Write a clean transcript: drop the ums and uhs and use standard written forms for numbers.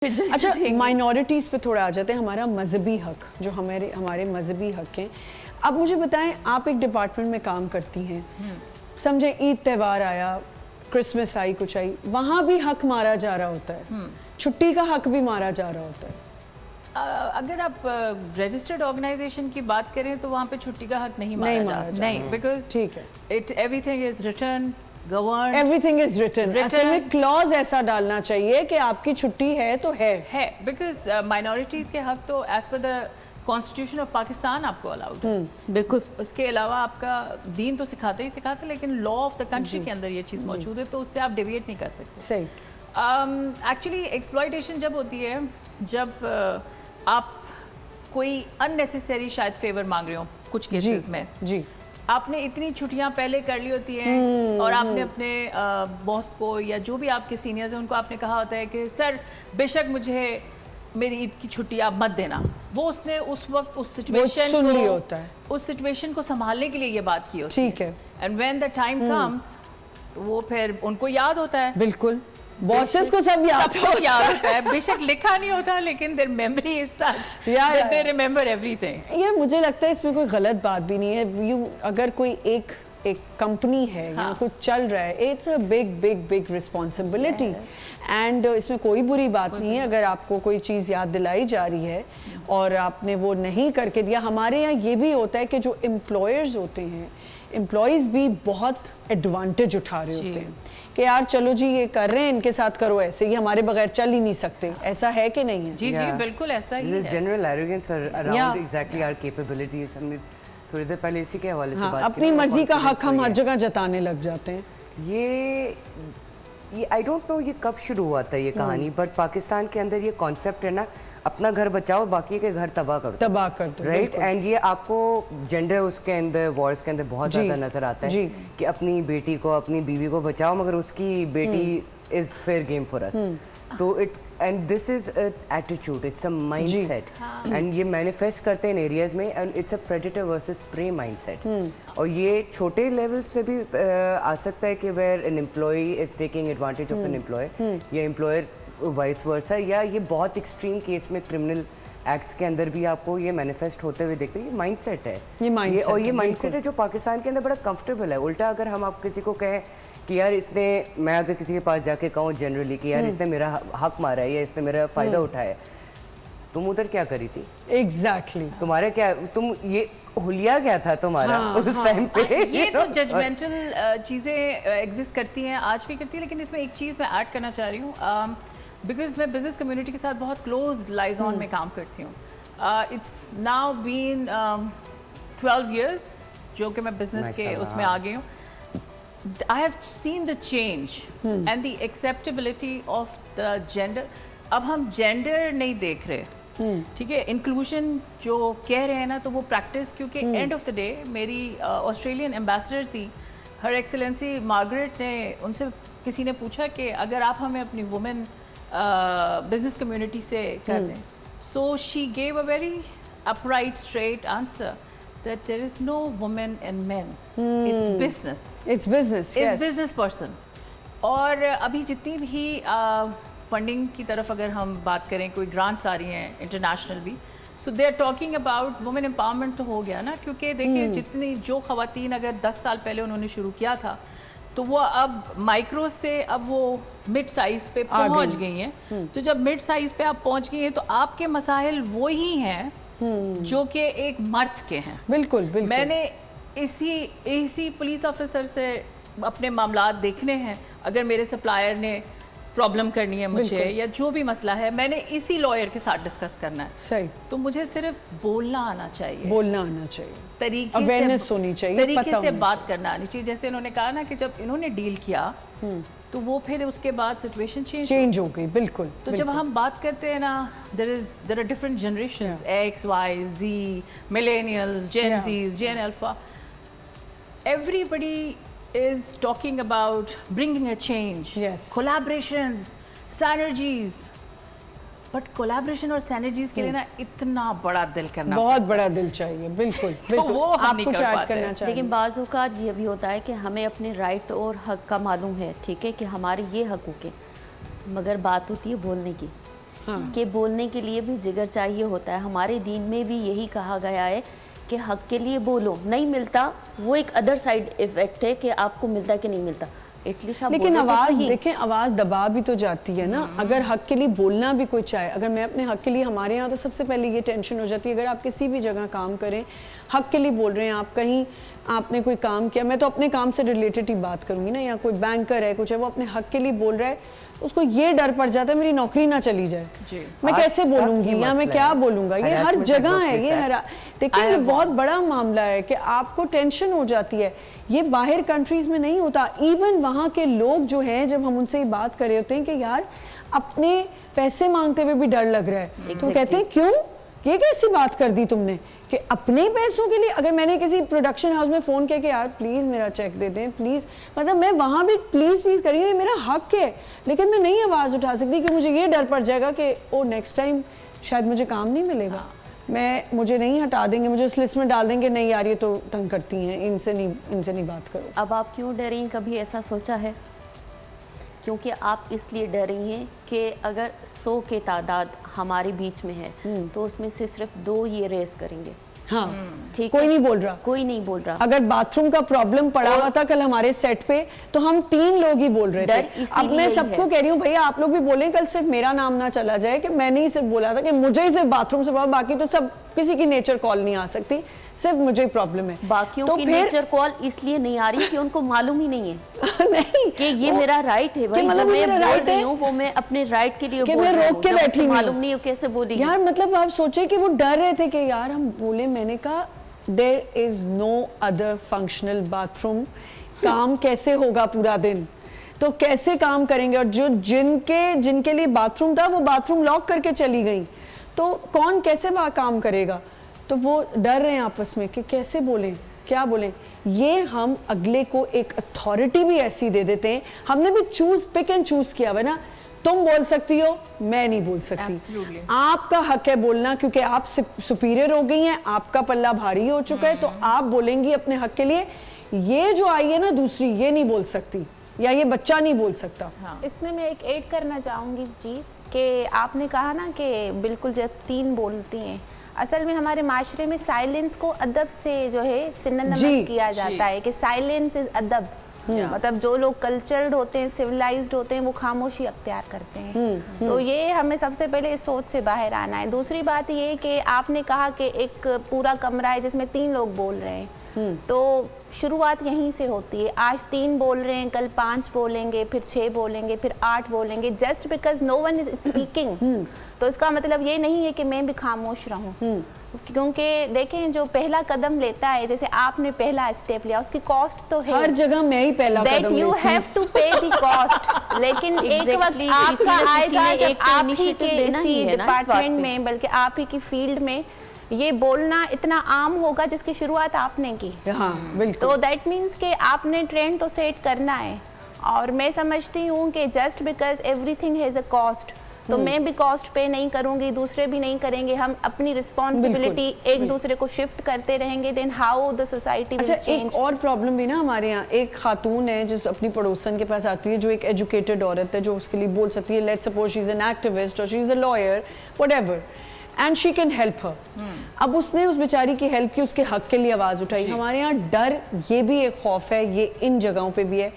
اچھا مائنورٹیز پہ تھوڑا آ جاتے ہیں. ہمارا مذہبی حق جو ہمارے مذہبی حق ہیں, اب مجھے بتائیں آپ ایک ڈپارٹمنٹ میں کام کرتی ہیں, سمجھے عید تہوار آیا, کرسمس آئی, کچھ آئی, وہاں بھی حق مارا جا رہا ہوتا ہے, چھٹی کا حق بھی مارا جا رہا ہوتا ہے. اگر آپ رجسٹرڈ آرگنائزیشن کی بات کریں تو وہاں پہ چھٹی کا حق نہیں مارا جا سکتا, نہیں, because every thing is return governed. Everything is written. اصل میں کلوز ایسا ڈالنا چاہیے کہ آپ کی چھٹی ہے تو ہے بیکاز مائنورٹیز کے حق تو as per the constitution of Pakistan آپ کو الاؤڈ ہے, بالکل. اس کے علاوہ آپ کا دین تو سکھاتے ہی سکھاتے, لیکن لا آف دا کنٹری کے اندر یہ چیز موجود ہے, تو اس سے آپ ڈیویٹ نہیں کر سکتے. صحیح. ایکچولی ایکسپلائٹیشن جب ہوتی ہے جب آپ کوئی اننیسیسری شاید فیور مانگ رہے ہو کچھ کیسز میں, جی آپ نے اتنی چھٹیاں پہلے کر لی ہوتی ہیں اور آپ نے اپنے باس کو یا جو بھی آپ کے سینئرز ہیں ان کو آپ نے کہا ہوتا ہے کہ سر بے شک مجھے میری عید کی چھٹی آپ مت دینا. وہ اس نے اس وقت اس سچویشن کو سنبھالنے کے لیے یہ بات کی ہوتی ہے. ٹھیک ہے. And when the time comes وہ پھر ان کو یاد ہوتا ہے. بالکل, باسز کو سب یاد ہوتا ہے, بے شک لکھا نہیں ہوتا لیکن their memory is such that they remember everything. یہ مجھے لگتا ہے اس میں کوئی غلط بات بھی نہیں ہے. اگر کوئی ایک کمپنی ہے یا کچھ چل رہا ہے, it's a big responsibility, and اس میں کوئی بری بات نہیں ہے اگر آپ کو کوئی چیز یاد دلائی جا رہی ہے اور آپ نے وہ نہیں کر کے دیا. ہمارے یہاں یہ بھی ہوتا ہے کہ جو امپلائرز ہوتے ہیں, امپلائیز بھی بہت ایڈوانٹیج اٹھا رہے ہوتے ہیں کہ یار چلو جی یہ کر رہے ہیں, ان کے ساتھ کرو ایسے, یہ ہمارے بغیر چل ہی نہیں سکتے. ایسا ہے کہ نہیں ہے؟ جی جی بالکل ایسا ہی ہے. جنرل ایروگنس اراؤنڈ ایگزیکٹلی آور کیپیبلٹیز. ہم نے تھوڑی دیر پہلے اسی کے حوالے سے بات کی, اپنی مرضی کا حق ہم ہر جگہ جتانے لگ جاتے ہیں. یہ آئی ڈونٹ نو یہ کب شروع ہوا تھا یہ کہانی, بٹ پاکستان کے اندر یہ کانسیپٹ ہے نا, اپنا گھر بچاؤ باقی کے گھر تباہ کر دو, رائٹ. اینڈ یہ آپ کو جینڈر اس کے اندر وارز کے اندر بہت زیادہ نظر آتا ہے کہ اپنی بیٹی کو اپنی بیوی کو بچاؤ مگر اس کی بیٹی is fair game for us. تو and this is a attitude, it's a mindset, and یہ مینیفیسٹ کرتے ہیں ان ایریاز میں, and it's a predator versus prey mindset. اور یہ چھوٹے لیول سے بھی آ سکتا ہے کہ where an employee is taking advantage of an employer یا امپلائر وائس ورسا, یا یہ بہت ایکسٹریم کیس میں کرمنل ایکٹس کے اندر بھی آپ کو یہ مینیفیسٹ ہوتے ہوئے دیکھتے ہیں. یہ مائنڈ سیٹ ہے, اور یہ مائنڈ سیٹ ہے جو پاکستان کے اندر بڑا کمفرٹیبل ہے. الٹا اگر ہم آپ کسی کو کہیں کہ یار اس نے, میں اگر کسی کے پاس جا کے کہوں جنرلی کہ یار اس نے میرا حق مارا ہے یا اس نے میرا فائدہ اٹھایا, تم ادھر کیا کری تھی, ایگزیکٹلی تمہارا کیا, تم یہ حلیہ کیا تھا تمہارا اس ٹائم پہ. یہ تو ججمنٹل چیزیں ایگزسٹ کرتی ہیں, آج بھی کرتی ہیں, لیکن اس میں ایک چیز میں ایڈ کرنا چاہ رہی ہوں, بیکاز میں بزنس کمیونٹی کے ساتھ بہت کلوز لائزون میں کام کرتی ہوں. اٹس ناؤ بین 12 ایئرس جو کہ میں بزنس کے اس میں آ گئی ہوں. I have seen the change and the acceptability of the gender. اب ہم جینڈر نہیں دیکھ رہے, ٹھیک ہے, انکلوژن جو کہہ رہے ہیں نا, تو وہ پریکٹس, کیونکہ اینڈ آف دا ڈے میری آسٹریلین ایمبیسڈر تھی ہر ایکسلنسی مارگریٹ نے, ان سے کسی نے پوچھا کہ اگر آپ ہمیں اپنی وومن بزنس کمیونٹی سے کر دیں, so she gave a very upright straight answer that there is no woman and men, it's business, it's business person. اور ابھی جتنی بھی فنڈنگ کی طرف اگر ہم بات کریں, کوئی گرانٹس آ رہی ہیں انٹرنیشنل بھی, so they are talking about women empowerment. تو ہو گیا نا, کیونکہ دیکھیں جتنی جو خواتین اگر 10 سال پہلے انہوں نے شروع کیا تھا, تو وہ اب مائکرو سے اب وہ مڈ سائز پہ پہنچ گئی ہیں. تو جب مڈ سائز پہ آپ پہنچ گئی ہیں تو آپ کے مسائل وہی ہیں جو کہ ایک مرد کے ہیں. بالکل بالکل. میں نے اسی پولیس آفیسر سے اپنے معاملات دیکھنے ہیں, اگر میرے سپلائر نے پرابلم کرنی ہے مجھے یا جو بھی مسئلہ ہے, میں نے اسی لائر کے ساتھ ڈسکس کرنا ہے. صحیح. تو مجھے صرف بولنا آنا چاہیے, طریقے سے بات کرنا آنی چاہیے. جیسے انہوں نے کہا نا کہ جب انہوں نے ڈیل کیا تو وہ پھر اس کے بعد سچویشن چینج ہو گئی. بالکل. تو جب ہم بات کرتے ہیں نا, there are different generations, X, Y, Z, millennials, Gen Zs, Gen Alpha. Everybody is talking about bringing a change, collaborations, synergies. But collaboration اور سینرجیز کے لیے نا اتنا بڑا دل کرنا, بہت بڑا دل چاہیے. بالکل بالکل. آپ کچھ ایڈ کرنا چاہیے. لیکن بعض اوقات یہ بھی ہوتا ہے کہ ہمیں اپنے رائٹ اور حق کا معلوم ہے, ٹھیک ہے, کہ ہمارے یہ حقوق ہیں, مگر بات ہوتی ہے بولنے کی. کہ بولنے کے لیے بھی جگر چاہیے ہوتا ہے. ہمارے دین میں بھی یہی کہا گیا ہے کہ حق کے لیے بولو, نہیں ملتا وہ ایک ادر سائڈ ایفیکٹ ہے کہ آپ کو ملتا کہ نہیں ملتا. لیکن آواز دیکھیں, آواز دبا بھی تو جاتی ہے نا. اگر حق کے لیے بولنا بھی کوئی چاہے, اگر میں اپنے حق کے لیے, ہمارے یہاں تو سب سے پہلے یہ ٹینشن ہو جاتی ہے اگر آپ کسی بھی جگہ کام کریں, حق کے لیے بول رہے ہیں, آپ کہیں آپ نے کوئی کام کیا, میں تو اپنے کام سے ریلیٹڈ ہی بات کروں گی نا, یا کوئی بینکر ہے کچھ ہے, وہ اپنے حق کے لیے بول رہا ہے, اس کو یہ ڈر پڑ جاتا ہے میری نوکری نہ چلی جائے, میں کیسے بولوں گی یا میں کیا بولوں گا. یہ ہر جگہ ہے, یہ دیکھیں یہ بہت بڑا معاملہ ہے کہ آپ کو ٹینشن ہو جاتی ہے. یہ باہر کنٹریز میں نہیں ہوتا. ایون وہاں کے لوگ جو ہیں, جب ہم ان سے بات کر رہے ہوتے ہیں کہ یار اپنے پیسے مانگتے ہوئے بھی ڈر لگ رہا ہے, تو کہتے ہیں کیوں, یہ کیسی بات کر دی تم نے کہ اپنے پیسوں کے لیے. اگر میں نے کسی پروڈکشن ہاؤس میں فون کیا کہ یار پلیز میرا چیک دے دیں پلیز, مطلب میں وہاں بھی پلیز پلیز کری ہوں, یہ میرا حق ہے, لیکن میں نہیں آواز اٹھا سکتی کہ مجھے یہ ڈر پڑ جائے گا کہ او نیکسٹ ٹائم شاید مجھے کام نہیں ملے گا, مجھے نہیں ہٹا دیں گے, مجھے اس لسٹ میں ڈال دیں گے, نہیں یار یہ تو تنگ کرتی ہیں, ان سے نہیں بات کرو. اب آپ کیوں ڈر رہی ہیں, کبھی ایسا سوچا ہے؟ کیونکہ آپ اس لیے ڈر رہی ہیں کہ اگر 100 کے تعداد ہمارے بیچ میں ہے تو اس میں سے صرف 2 یہ ریز کریں گے. ہاں کوئی نہیں بول رہا, کوئی نہیں بول رہا. اگر باتھ روم کا پرابلم پڑا ہوا تھا کل ہمارے سیٹ پہ تو ہم 3 لوگ ہی بول رہے تھے. اب میں سب کو کہہ رہی ہوں بھیا آپ لوگ بھی بولیں, کل صرف میرا نام نہ چلا جائے کہ میں نے ہی صرف بولا تھا کہ مجھے ہی صرف باتھ روم سے پڑا, باقی تو سب کسی کی نیچر کال نہیں آ سکتی, صرف مجھے ہی پرابلم ہے. باقیوں کی نیچر کال اس لیے نہیں آ رہی کہ ان کو معلوم ہی نہیں ہے نہیں کہ یہ میرا رائٹ ہے بھائی, جو میں بول رہی ہوں وہ میں اپنے رائٹ کے لیے بول رہی ہوں, روک کے بیٹھی معلوم نہیں کیسے بولی یار. مطلب آپ سوچیں کہ وہ ڈر رہے تھے کہ یار ہم بولے, میں نے کہا there is no other functional bathroom, کام کیسے ہوگا پورا دن, تو کیسے کام کریں گے, اور جو جن کے لیے باتھ روم تھا وہ باتھ روم لاک کر کے چلی گئیں, تو کون کیسے کام کرے گا. تو وہ ڈر رہے ہیں آپس میں کہ کیسے بولیں, کیا بولیں. یہ ہم اگلے کو ایک اتھارٹی بھی ایسی دے دیتے ہیں, ہم نے بھی پک اینڈ چوز کیا ہوا نا, تم بول سکتی ہو میں نہیں بول سکتی, آپ کا حق ہے بولنا کیونکہ آپ سپیریئر ہو گئی ہیں, آپ کا پلہ بھاری ہو چکا ہے, تو آپ بولیں گی اپنے حق کے لیے. یہ جو آئی ہے نا دوسری, یہ نہیں بول سکتی یا یہ بچہ نہیں بول سکتا. اس میں ایک ایڈ کرنا چاہوں گی چیز کہ آپ نے کہا نا کہ بالکل جب 3 بولتی ہیں, اصل میں ہمارے معاشرے میں سائلنس کو ادب سے جو ہے سنونیمس کیا جاتا ہے کہ سائلنس از ادب. مطلب جو لوگ کلچرڈ ہوتے ہیں, سیویلائزڈ ہوتے ہیں, وہ خاموشی اختیار کرتے ہیں. تو یہ ہمیں سب سے پہلے اس سوچ سے باہر آنا ہے. دوسری بات یہ کہ آپ نے کہا کہ ایک پورا کمرہ ہے جس میں 3 لوگ بول رہے ہیں, تو شروعات یہیں سے ہوتی ہے. آج 3 بول رہے ہیں, کل 5 بولیں گے, پھر 6 بولیں گے, پھر 8 بولیں گے, just because no one is speaking. تو اس کا مطلب یہ نہیں ہے کہ میں بھی خاموش رہوں, کیونکہ دیکھیں جو پہلا قدم لیتا ہے, جیسے آپ نے پہلا اسٹیپ لیا, اس کی کاسٹ تو ہے, ہر جگہ میں ہی پہلا قدم لیتی ہوں, that you have to pay the cost. لیکن ایک وقت آپ کا آئے گا جب آپ ہی کے اسی ڈپارٹمنٹ میں, بلکہ آپ ہی کی فیلڈ میں یہ بولنا اتنا عام ہوگا جس کی شروعات آپ نے کی. تو دیٹ مینس کہ آپ نے ٹرینڈ تو سیٹ کرنا ہے. اور میں سمجھتی ہوں کہ just because every thing has a cost, تو میں بھی کاسٹ پے نہیں کروں گی, دوسرے بھی نہیں کریں گے, ہم اپنی رسپانسبلٹی ایک دوسرے کو شفٹ کرتے رہیں گے, then how the society will change. ایک اور پرابلم بھی نا ہمارے یہاں, ایک خاتون ہے جو اپنی پڑوسن کے پاس آتی ہے, جو ایک ایجوکیٹڈ عورت ہے, جو اس کے لیے بول سکتی ہے, let's suppose she is an activist اور she is a lawyer whatever, and she can help her. اب اس نے اس بیچاری کی ہیلپ کی, اس کے حق کے لیے آواز اٹھائی. ہمارے یہاں ڈر, یہ بھی ایک خوف ہے, یہ ان جگہوں پہ بھی ہے.